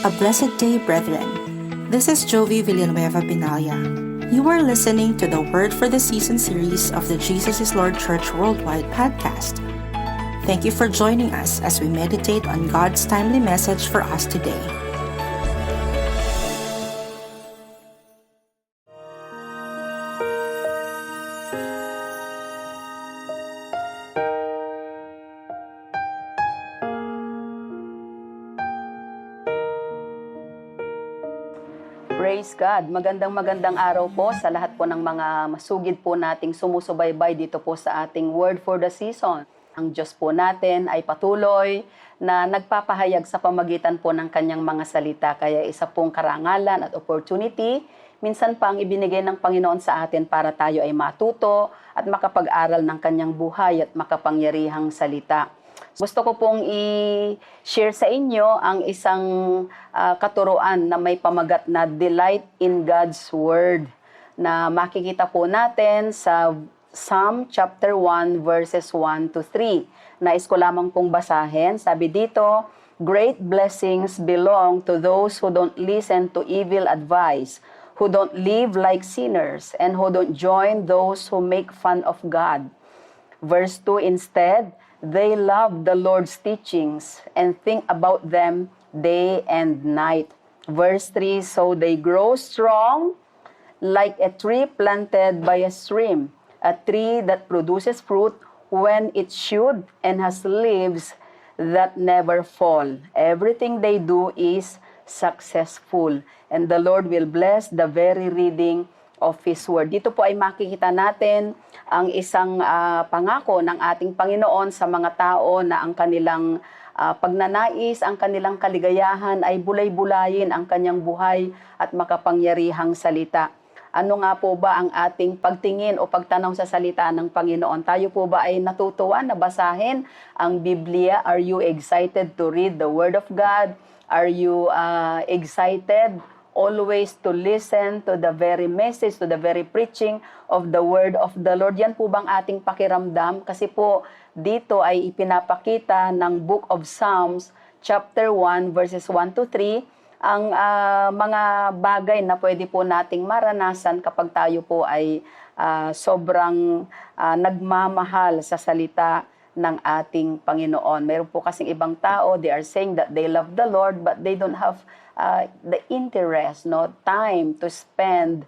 A blessed day, brethren. This is Jovi Villanueva Binaya. You are listening to the Word for the Season series of the Jesus is Lord Church Worldwide podcast. Thank you for joining us as we meditate on God's timely message for us today. Praise God! Magandang araw po sa lahat po ng mga masugid po nating sumusubaybay dito po sa ating Word for the Season. Ang Diyos po natin ay patuloy na nagpapahayag sa pamagitan po ng kanyang mga salita. Kaya isa pong karangalan at opportunity, minsan pa ang ibinigay ng Panginoon sa atin para tayo ay matuto at makapag-aral ng kanyang buhay at makapangyarihang salita. Gusto ko pong i-share sa inyo ang isang katuruan na may pamagat na Delight in God's Word na makikita po natin sa Psalm chapter 1 verses 1 to 3. Nais ko lamang pong basahin. Sabi dito, "Great blessings belong to those who don't listen to evil advice, who don't live like sinners, and who don't join those who make fun of God." Verse 2, "Instead, they love the Lord's teachings and think about them day and night." Verse 3, "So they grow strong like a tree planted by a stream, a tree that produces fruit when it should and has leaves that never fall. Everything they do is successful, and the Lord will bless the very reading of His Word." Dito po ay makikita natin ang isang pangako ng ating Panginoon sa mga tao na ang kanilang pagnanais, ang kanilang kaligayahan ay bulay-bulayin ang kanyang buhay at makapangyarihang salita. Ano nga po ba ang ating pagtingin o pagtanaw sa salita ng Panginoon? Tayo po ba ay natutuwa na basahin ang Biblia? Are you excited to read the Word of God? Are you excited always to listen to the very message, to the very preaching of the Word of the Lord? Yan po bang ating pakiramdam? Kasi po dito ay ipinapakita ng Book of Psalms, chapter 1, verses 1 to 3, ang mga bagay na pwede po nating maranasan kapag tayo po ay sobrang nagmamahal sa salita ng ating Panginoon. Meron po kasing ibang tao, they are saying that they love the Lord, but they don't have the interest, time to spend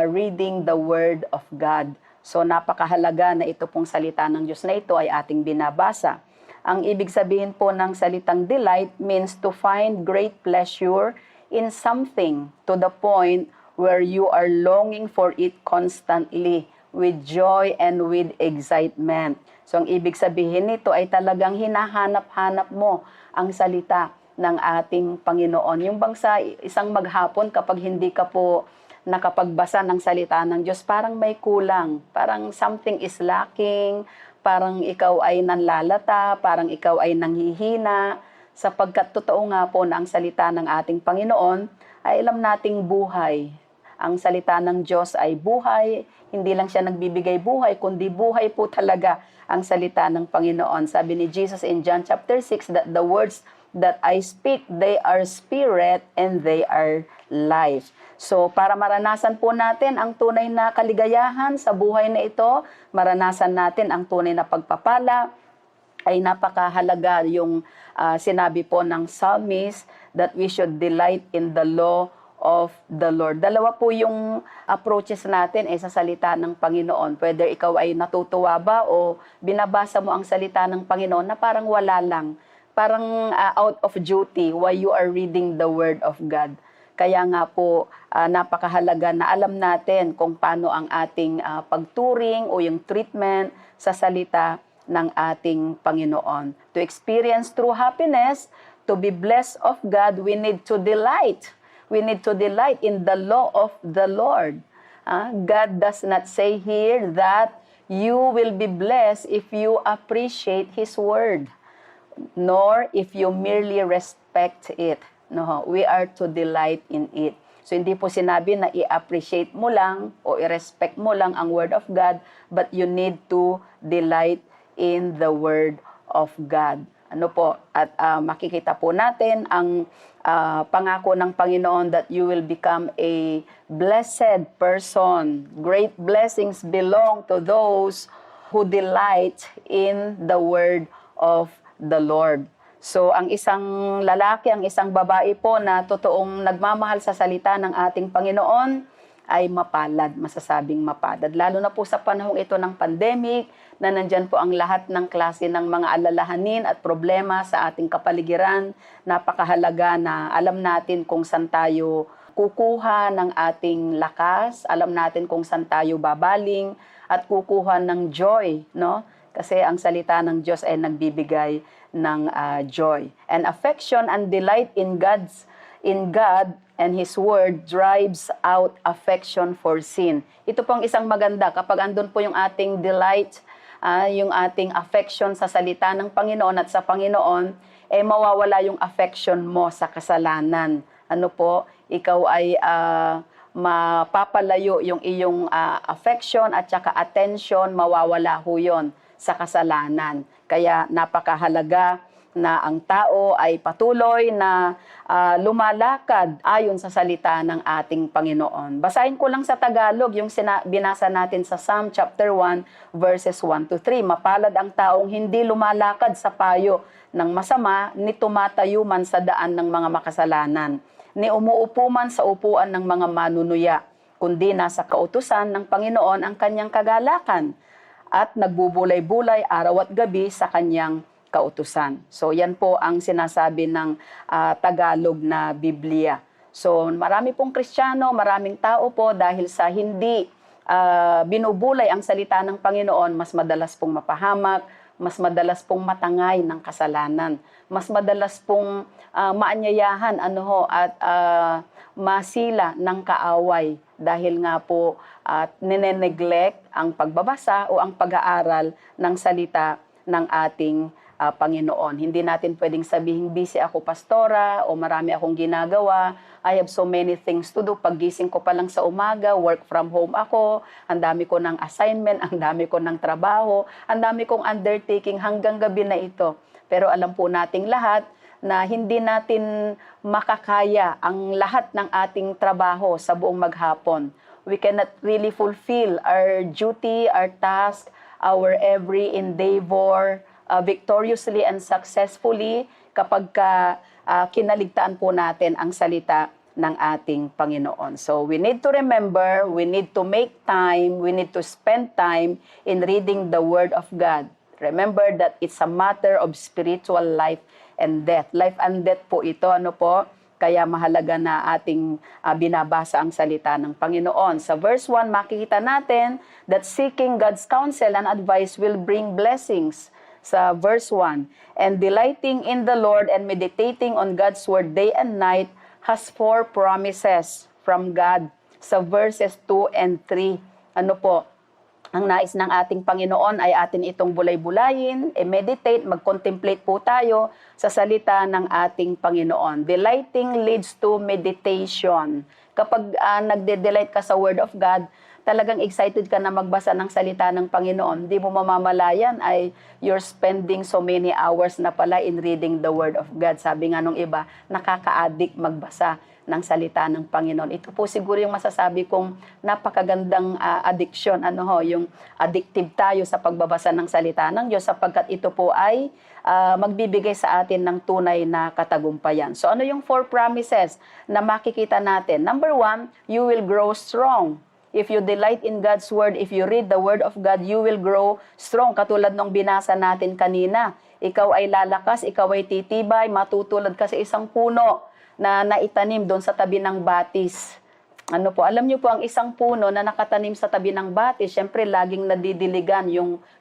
reading the Word of God. So napakahalaga na ito pong salita ng Diyos na ito ay ating binabasa. Ang ibig sabihin po ng salitang delight means to find great pleasure in something to the point where you are longing for it constantly with joy and with excitement. So ang ibig sabihin nito ay talagang hinahanap-hanap mo ang salita ng ating Panginoon. Yung bang sa isang maghapon kapag hindi ka po nakapagbasa ng salita ng Diyos, parang may kulang, parang something is lacking, parang ikaw ay nanlalata, parang ikaw ay nanghihina, sapagkat totoo nga po na ang salita ng ating Panginoon ay alam nating buhay. Ang salita ng Diyos ay buhay, hindi lang siya nagbibigay buhay, kundi buhay po talaga ang salita ng Panginoon. Sabi ni Jesus in John chapter 6 that the words that I speak, they are spirit and they are life. So, para maranasan po natin ang tunay na kaligayahan sa buhay na ito, maranasan natin ang tunay na pagpapala, ay napakahalaga yung sinabi po ng psalmist that we should delight in the law of the Lord. Dalawa po yung approaches natin sa salita ng Panginoon. Whether ikaw ay natutuwa ba o binabasa mo ang salita ng Panginoon na parang wala lang, parang out of duty while you are reading the Word of God. Kaya nga po, napakahalaga na alam natin kung paano ang ating pagturing o yung treatment sa salita ng ating Panginoon. To experience true happiness, to be blessed of God, we need to delight. We need to delight in the law of the Lord. God does not say here that you will be blessed if you appreciate His Word, nor if you merely respect it. No, we are to delight in it. So hindi po sinabi na i-appreciate mo lang o i-respect mo lang ang Word of God, but you need to delight in the Word of God. Ano po? At makikita po natin ang pangako ng Panginoon that you will become a blessed person. Great blessings belong to those who delight in the word of the Lord. So, ang isang lalaki, ang isang babae po na totoong nagmamahal sa salita ng ating Panginoon ay mapalad, masasabing mapalad. Lalo na po sa panahong ito ng pandemic, na nandyan po ang lahat ng klase ng mga alalahanin at problema sa ating kapaligiran. Napakahalaga na alam natin kung saan tayo kukuha ng ating lakas, alam natin kung saan tayo babaling, at kukuha ng joy, no? Kasi ang salita ng Diyos ay nagbibigay ng joy. And affection and delight in God and His Word drives out affection for sin. Ito pong isang maganda. Kapag andun po yung ating delight, yung ating affection sa salita ng Panginoon at sa Panginoon, mawawala yung affection mo sa kasalanan. Ano po? Ikaw ay mapapalayo yung iyong affection at saka attention, mawawala ho yun sa kasalanan. Kaya napakahalaga na ang tao ay patuloy na lumalakad ayon sa salita ng ating Panginoon. Basahin ko lang sa Tagalog yung binasa natin sa Psalm chapter 1 verses 1 to 3. Mapalad ang taong hindi lumalakad sa payo ng masama, ni tumatayo man sa daan ng mga makasalanan, ni umuupo man sa upuan ng mga manunuya, kundi nasa kautusan ng Panginoon ang kanyang kagalakan, at nagbubulay-bulay araw at gabi sa kanyang kautusan. So yan po ang sinasabi ng Tagalog na Biblia. So marami pong Kristiyano, maraming tao po dahil sa hindi binubulay ang salita ng Panginoon, mas madalas pong mapahamak, mas madalas pong matangay ng kasalanan, mas madalas pong maanyayahan at masila ng kaaway dahil nga po nineneglect ang pagbabasa o ang pag-aaral ng salita ng ating Panginoon. Hindi natin pwedeng sabihin, busy ako pastora o marami akong ginagawa. I have so many things to do. Paggising ko pa lang sa umaga, work from home ako, ang dami ko ng assignment, ang dami ko ng trabaho, ang dami kong undertaking hanggang gabi na ito. Pero alam po nating lahat na hindi natin makakaya ang lahat ng ating trabaho sa buong maghapon. We cannot really fulfill our duty, our task, our every endeavor victoriously and successfully kapag kinaligtaan po natin ang salita ng ating Panginoon. So we need to remember, we need to make time, we need to spend time in reading the Word of God. Remember that it's a matter of spiritual life and death. Life and death po ito, Kaya mahalaga na ating binabasa ang salita ng Panginoon. Sa verse 1, makikita natin that seeking God's counsel and advice will bring blessings. Sa verse 1, and delighting in the Lord and meditating on God's word day and night has 4 promises from God. Sa verses 2 and 3, ang nais ng ating Panginoon ay atin itong bulay-bulayin, meditate, mag-contemplate po tayo sa salita ng ating Panginoon. Delighting leads to meditation. Kapag nagde-delight ka sa Word of God, talagang excited ka na magbasa ng salita ng Panginoon. Di mo mamamalayan ay you're spending so many hours na pala in reading the Word of God. Sabi nga nung iba, nakaka-addict magbasa ng salita ng Panginoon. Ito po siguro yung masasabi kong napakagandang addiction, yung addictive tayo sa pagbabasa ng salita ng Diyos sapagkat ito po ay magbibigay sa atin ng tunay na katagumpayan. So ano yung 4 promises na makikita natin? Number 1, you will grow strong. If you delight in God's Word, if you read the Word of God, you will grow strong. Katulad nung binasa natin kanina, ikaw ay lalakas, ikaw ay titibay, matutulad ka sa isang puno na naitanim doon sa tabi ng batis. Alam niyo po, ang isang puno na nakatanim sa tabi ng batis, syempre laging nadidiligan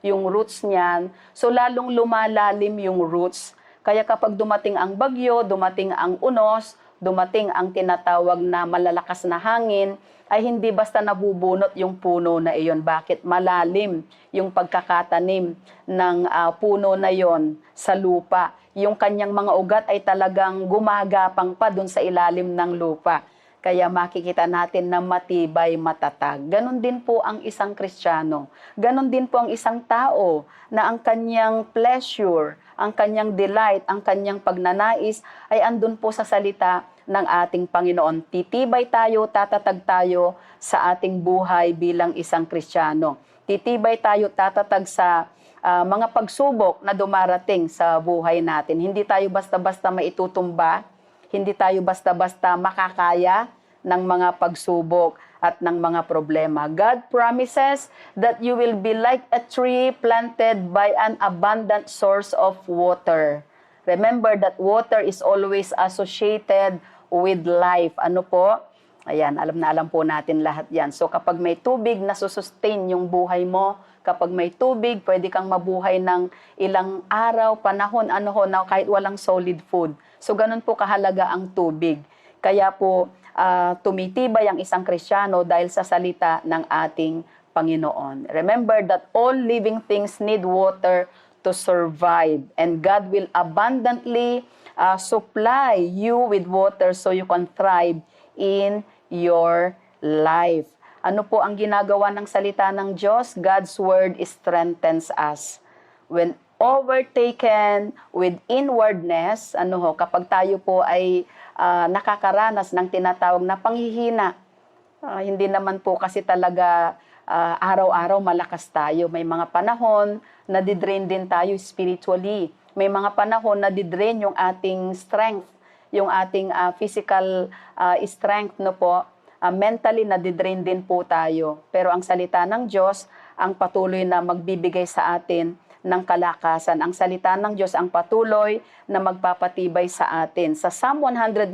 yung roots niyan. So lalong lumalalim yung roots. Kaya kapag dumating ang bagyo, dumating ang unos, dumating ang tinatawag na malalakas na hangin, ay hindi basta nabubunot yung puno na iyon. Bakit? Malalim yung pagkakatanim ng puno na iyon sa lupa. Yung kanyang mga ugat ay talagang gumagapang pa dun sa ilalim ng lupa. Kaya makikita natin na matibay, matatag. Ganon din po ang isang Kristiyano. Ganon din po ang isang tao na ang kanyang pleasure, ang kanyang delight, ang kanyang pagnanais ay andun po sa salita ng ating Panginoon. Titibay tayo, tatatag tayo sa ating buhay bilang isang Kristiyano. Titibay tayo, tatatag sa mga pagsubok na dumarating sa buhay natin. Hindi tayo basta-basta maitutumba, hindi tayo basta-basta makakaya ng mga pagsubok at ng mga problema. God promises that you will be like a tree planted by an abundant source of water. Remember that water is always associated with life. Ano po? Ayan, alam na alam po natin lahat yan. So kapag may tubig, nasusustain yung buhay mo. Kapag may tubig, pwede kang mabuhay ng ilang araw, panahon, na kahit walang solid food. So ganun po kahalaga ang tubig. Kaya po, tumitibay ang isang Kristiyano dahil sa salita ng ating Panginoon. Remember that all living things need water to survive, and God will abundantly supply you with water so you can thrive in your life. Ano po ang ginagawa ng salita ng Diyos? God's word strengthens us. When overtaken with inwardness, kapag tayo po ay nakakaranas ng tinatawag na panghihina, hindi naman po kasi talaga araw-araw malakas tayo. May mga panahon na didrain din tayo spiritually. May mga panahon na didrain yung ating strength, yung ating physical strength, mentally na didrain din po tayo. Pero ang salita ng Diyos ang patuloy na magbibigay sa atin ng kalakasan. Ang salita ng Diyos ang patuloy na magpapatibay sa atin. Sa Psalm 119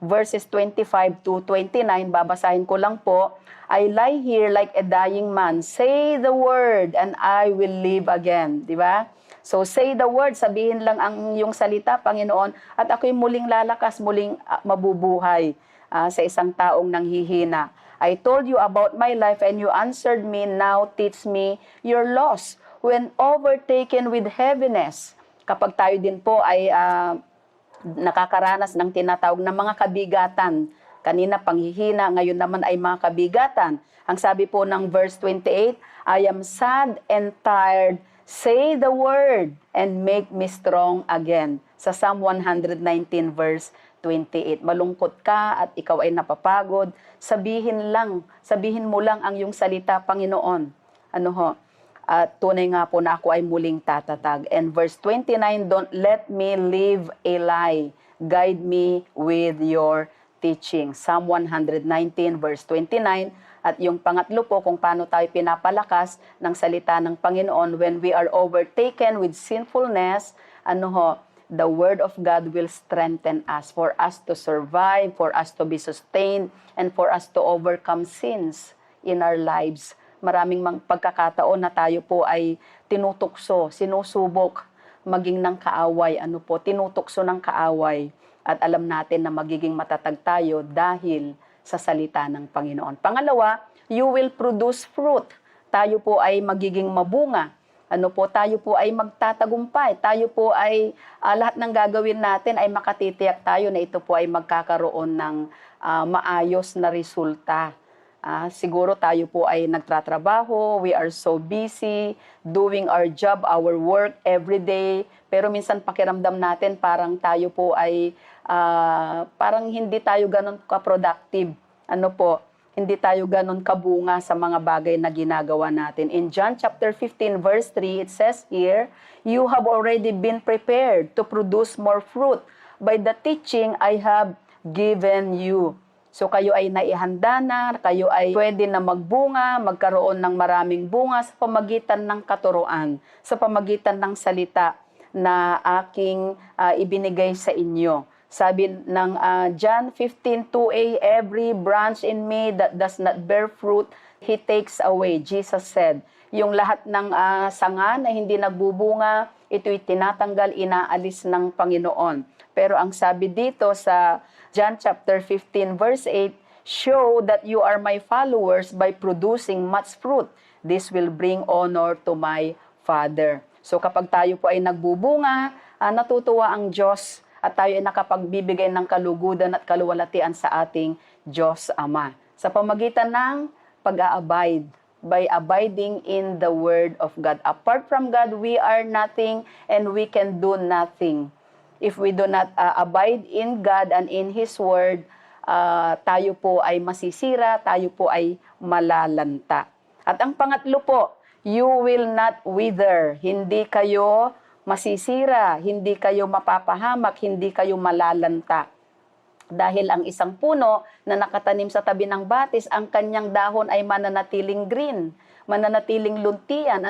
verses 25 to 29, babasahin ko lang po, I lie here like a dying man. Say the word and I will live again. Di ba? So say the word, sabihin lang ang iyong salita, Panginoon, at ako'y muling lalakas, muling mabubuhay sa isang taong nanghihina. I told you about my life and you answered me. Now teach me your laws. When overtaken with heaviness, kapag tayo din po ay nakakaranas ng tinatawag na mga kabigatan, kanina panghihina, ngayon naman ay mga kabigatan. Ang sabi po ng verse 28, I am sad and tired, say the word and make me strong again. Sa Psalm 119 verse 28, malungkot ka at ikaw ay napapagod, sabihin mo lang ang iyong salita, Panginoon. At tunay nga po na ako ay muling tatatag. And verse 29, don't let me live a lie. Guide me with your teaching. Psalm 119 verse 29. At yung pangatlo po kung paano tayo pinapalakas ng salita ng Panginoon when we are overtaken with sinfulness, the word of God will strengthen us for us to survive, for us to be sustained, and for us to overcome sins in our lives. Maraming pagkakataon na tayo po ay tinutukso, sinusubok, maging ng kaaway, tinutukso ng kaaway. At alam natin na magiging matatag tayo dahil sa salita ng Panginoon. Pangalawa, you will produce fruit. Tayo po ay magiging mabunga. Tayo po ay magtatagumpay. Tayo po ay lahat ng gagawin natin ay makatitiyak tayo na ito po ay magkakaroon ng maayos na resulta. Siguro tayo po ay nagtatrabaho, we are so busy doing our job, our work every day, pero minsan pakiramdam natin parang tayo po ay parang hindi tayo ganun ka-productive. Hindi tayo ganun kabunga sa mga bagay na ginagawa natin. In John chapter 15 verse 3, it says here, you have already been prepared to produce more fruit by the teaching I have given you. So kayo ay naihanda na, kayo ay pwede na magbunga, magkaroon ng maraming bunga sa pamagitan ng katuruan, sa pamagitan ng salita na aking ibinigay sa inyo. Sabi ng John 15:2a, every branch in me that does not bear fruit, He takes away. Jesus said, yung lahat ng sanga na hindi nagbubunga, ito'y tinatanggal, inaalis ng Panginoon. Pero ang sabi dito sa John chapter 15 verse 8, show that you are my followers by producing much fruit. This will bring honor to my Father. So kapag tayo po ay nagbubunga, natutuwa ang Diyos at tayo ay nakapagbibigay ng kalugudan at kaluwalhatian sa ating Diyos Ama. Sa pamagitan ng pag-a-abide, by abiding in the Word of God. Apart from God, we are nothing and we can do nothing. If we do not abide in God and in His Word, tayo po ay masisira, tayo po ay malalanta. At ang pangatlo po, you will not wither. Hindi kayo masisira, hindi kayo mapapahamak, hindi kayo malalanta. Dahil ang isang puno na nakatanim sa tabi ng batis, ang kanyang dahon ay mananatiling green, mananatiling luntian,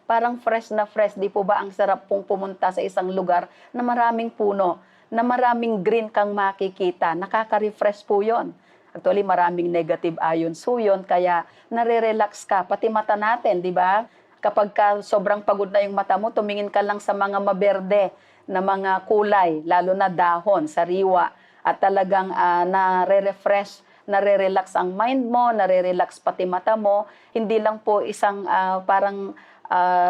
parang fresh na fresh. Di po ba ang sarap pong pumunta sa isang lugar na maraming puno, na maraming green kang makikita, nakaka-refresh po yon. Actually, maraming negative ions po yun, kaya nare-relax ka, pati mata natin, di ba? Kapag sobrang pagod na yung mata mo, tumingin ka lang sa mga maberde na mga kulay, lalo na dahon, sariwa, at talagang nare-refresh, nare-relax ang mind mo, nare-relax pati mata mo. Hindi lang po isang parang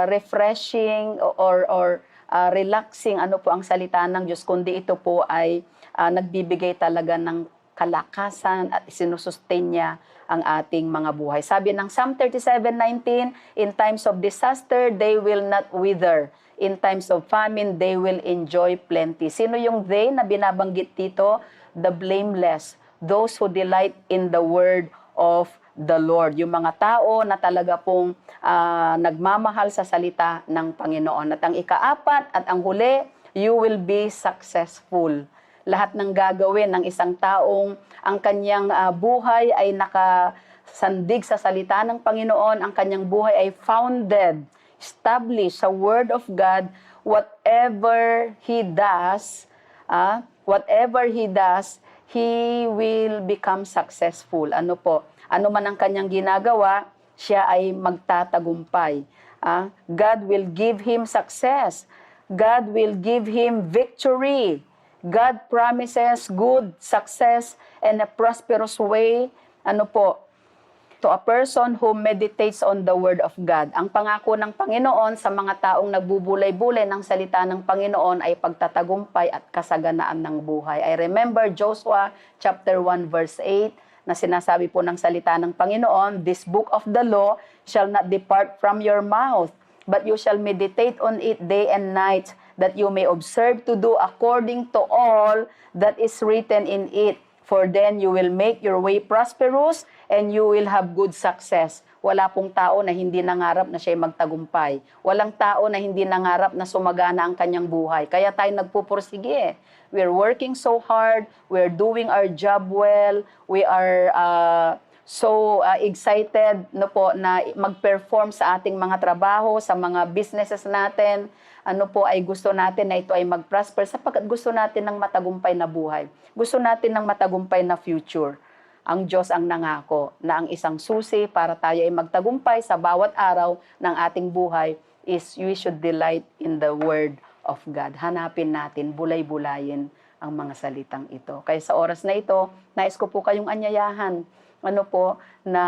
refreshing or relaxing po ang salita ng Diyos, kundi ito po ay nagbibigay talaga ng kalakasan at sinusustain niya ang ating mga buhay. Sabi ng Psalm 37:19, in times of disaster, they will not wither. In times of famine, they will enjoy plenty. Sino yung they na binabanggit dito? The blameless, those who delight in the word of the Lord. Yung mga tao na talaga pong nagmamahal sa salita ng Panginoon. At ang ikaapat at ang huli, you will be successful. Lahat ng gagawin ng isang taong ang kanyang buhay ay nakasandig sa salita ng Panginoon, ang kanyang buhay ay founded, established sa Word of God, whatever he does, he will become successful. Ano man ang kanyang ginagawa, siya ay magtatagumpay. God will give him success. God will give him victory. God promises good success and a prosperous way. To a person who meditates on the Word of God. Ang pangako ng Panginoon sa mga taong nagbubulay-bulay ng salita ng Panginoon ay pagtatagumpay at kasaganaan ng buhay. I remember Joshua chapter 1 verse 8 na sinasabi po ng salita ng Panginoon, this book of the law shall not depart from your mouth, but you shall meditate on it day and night, that you may observe to do according to all that is written in it. For then you will make your way prosperous and you will have good success. Wala pong tao na hindi nangarap na siya'y magtagumpay. Walang tao na hindi nangarap na sumagana ang kanyang buhay. Kaya tayo nagpupursige. We're working so hard. We're doing our job well. We are so excited na mag-perform sa ating mga trabaho, sa mga businesses natin. Ay gusto natin na ito ay mag-prosper sapagkat gusto natin ng matagumpay na buhay. Gusto natin ng matagumpay na future. Ang Diyos ang nangako na ang isang susi para tayo ay magtagumpay sa bawat araw ng ating buhay is we should delight in the Word of God. Hanapin natin, bulay-bulayin ang mga salitang ito. Kaya sa oras na ito, nais ko po kayong anyayahan na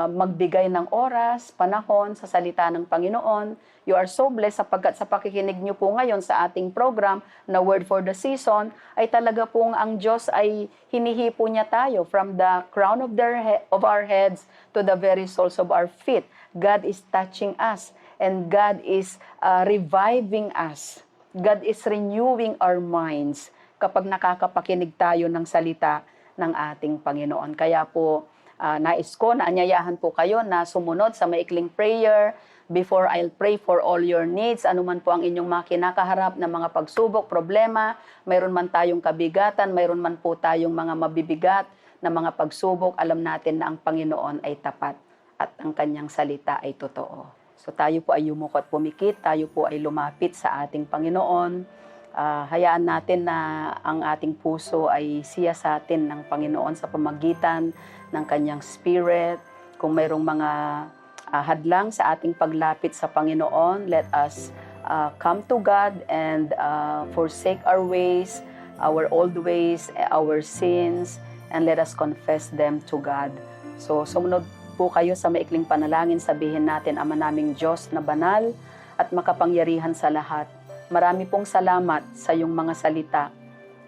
magbigay ng oras, panahon sa salita ng Panginoon. You are so blessed sapagkat sa pakikinig niyo po ngayon sa ating program na Word for the Season, ay talaga pong ang Diyos ay hinihipo niya tayo from the crown of our heads to the very soles of our feet. God is touching us and God is reviving us. God is renewing our minds kapag nakakapakinig tayo ng salita ng ating Panginoon. Kaya po, nais ko na anyayahan po kayo na sumunod sa maikling prayer before I'll pray for all your needs. Ano man po ang inyong mga kinakaharap na mga pagsubok, problema, mayroon man tayong kabigatan, mayroon man po tayong mga mabibigat na mga pagsubok, alam natin na ang Panginoon ay tapat at ang kanyang salita ay totoo. So tayo po ay yumuko at pumikit, tayo po ay lumapit sa ating Panginoon. Hayaan natin na ang ating puso ay siya sa atin ng Panginoon sa pamagitan ng kanyang Spirit. Kung mayroong mga hadlang sa ating paglapit sa Panginoon, let us come to God and forsake our ways, our old ways, our sins, and let us confess them to God. So, sumunod po kayo sa maikling panalangin, sabihin natin, Ama naming Diyos na banal at makapangyarihan sa lahat. Marami pong salamat sa iyong mga salita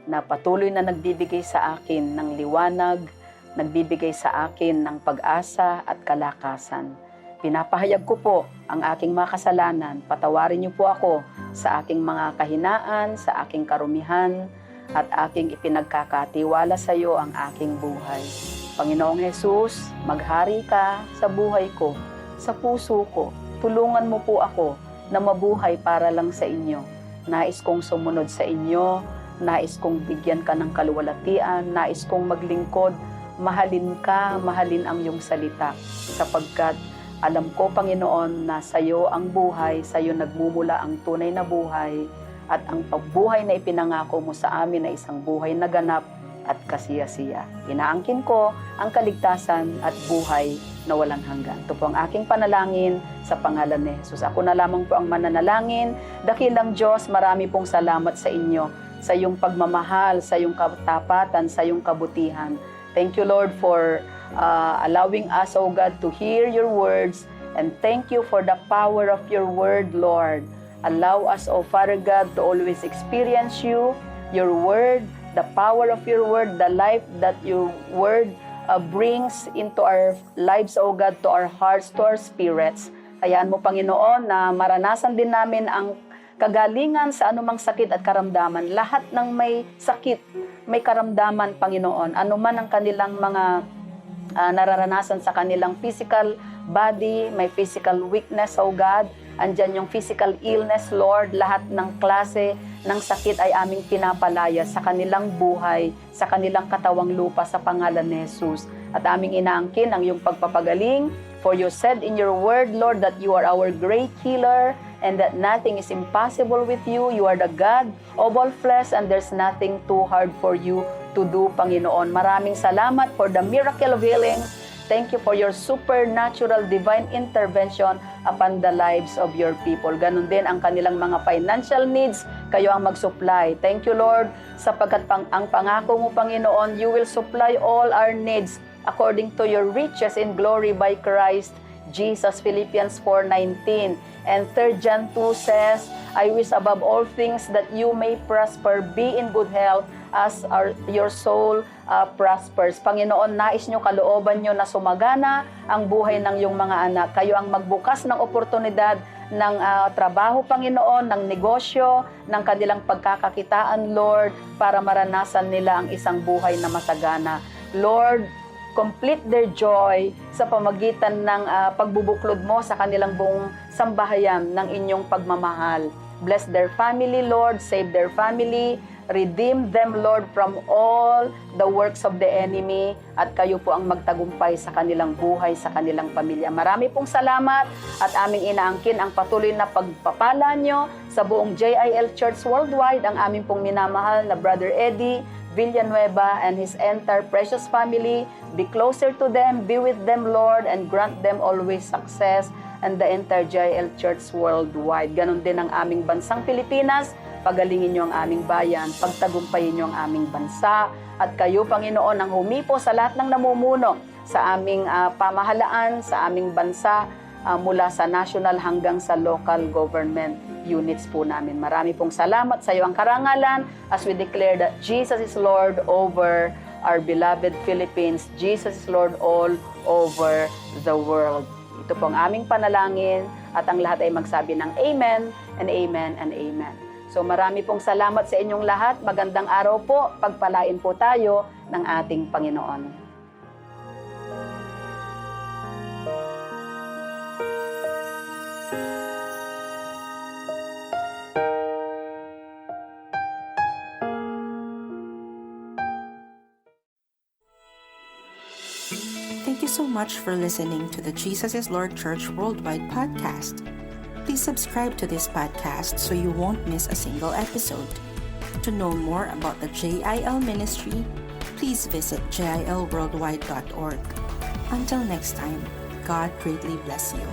na patuloy na nagbibigay sa akin ng liwanag, nagbibigay sa akin ng pag-asa at kalakasan. Pinapahayag ko po ang aking mga kasalanan. Patawarin niyo po ako sa aking mga kahinaan, sa aking karumihan, at aking ipinagkakatiwala sa iyo ang aking buhay. Panginoong Jesus, maghari ka sa buhay ko, sa puso ko. Tulungan mo po ako na mabuhay para lang sa inyo. Nais kong sumunod sa inyo, nais kong bigyan ka ng kaluwalhatian, nais kong maglingkod, mahalin ka, mahalin ang iyong salita, sapagkat alam ko, Panginoon, na sa iyo ang buhay, sa iyo nagmumula ang tunay na buhay, at ang pagbuhay na ipinangako mo sa amin ay isang buhay na ganap at kasiyasiya. Inaangkin ko ang kaligtasan at buhay na walang hanggan. Ito po ang aking panalangin sa pangalan ni Jesus. Ako na lamang po ang mananalangin. Dakilang Diyos, marami pong salamat sa inyo, sa iyong pagmamahal, sa iyong katapatan, sa iyong kabutihan. Thank you, Lord, for allowing us, O God, to hear your words, and thank you for the power of your word, Lord. Allow us, O Father God, to always experience you, your word, the power of your word, the life that your word brings into our lives, O God, to our hearts, to our spirits. Hayaan mo, Panginoon, na maranasan din namin ang kagalingan sa anumang sakit at karamdaman. Lahat ng may sakit, may karamdaman, Panginoon, anuman ang kanilang mga nararanasan sa kanilang physical body, may physical weakness, O God, andyan yung physical illness, Lord, lahat ng klase ng sakit ay aming pinapalaya sa kanilang buhay, sa kanilang katawang lupa sa pangalan ni Jesus. At aming inaangkin ang iyong pagpapagaling, for you said in your word, Lord, that you are our great healer, and that nothing is impossible with you. You are the God of all flesh, and there's nothing too hard for you to do, Panginoon. Maraming salamat for the miracle of healing. Thank you for your supernatural divine intervention upon the lives of your people. Ganon din ang kanilang mga financial needs, kayo ang mag-supply. Thank you, Lord, sapagkat ang pangako mo, Panginoon, you will supply all our needs according to your riches in glory by Christ Jesus. Philippians 4:19. And 3 John 2 says, I wish above all things that you may prosper, be in good health, as your soul prospers. Panginoon, nais nyo, kalooban nyo na sumagana ang buhay ng iyong mga anak. Kayo ang magbukas ng oportunidad ng trabaho, Panginoon, ng negosyo, ng kanilang pagkakakitaan, Lord, para maranasan nila ang isang buhay na masagana. Lord, complete their joy sa pamagitan ng pagbubuklod mo sa kanilang buong sambahayan ng inyong pagmamahal. Bless their family, Lord. Save their family. Redeem them, Lord, from all the works of the enemy. At kayo po ang magtagumpay sa kanilang buhay, sa kanilang pamilya. Marami pong salamat at aming inaangkin ang patuloy na pagpapala nyo sa buong JIL Church Worldwide, ang aming pong minamahal na Brother Eddie Villanueva and his entire precious family. Be closer to them, be with them, Lord, and grant them always success, and the entire JIL Church Worldwide. Ganon din ang aming bansang Pilipinas. Pagalingin niyo ang aming bayan, pagtagumpayin niyo ang aming bansa, at kayo, Panginoon, ang humipo sa lahat ng namumuno sa aming pamahalaan, sa aming bansa, mula sa national hanggang sa local government units po namin. Marami pong salamat sa iyo ang karangalan as we declare that Jesus is Lord over our beloved Philippines. Jesus is Lord all over the world. Ito po ang aming panalangin, at ang lahat ay magsabi ng Amen and Amen and Amen. So marami pong salamat sa inyong lahat. Magandang araw po. Pagpalain po tayo ng ating Panginoon. Thank you so much for listening to the Jesus is Lord Church Worldwide podcast. Please subscribe to this podcast so you won't miss a single episode. To know more about the JIL ministry, please visit jilworldwide.org. Until next time, God greatly bless you.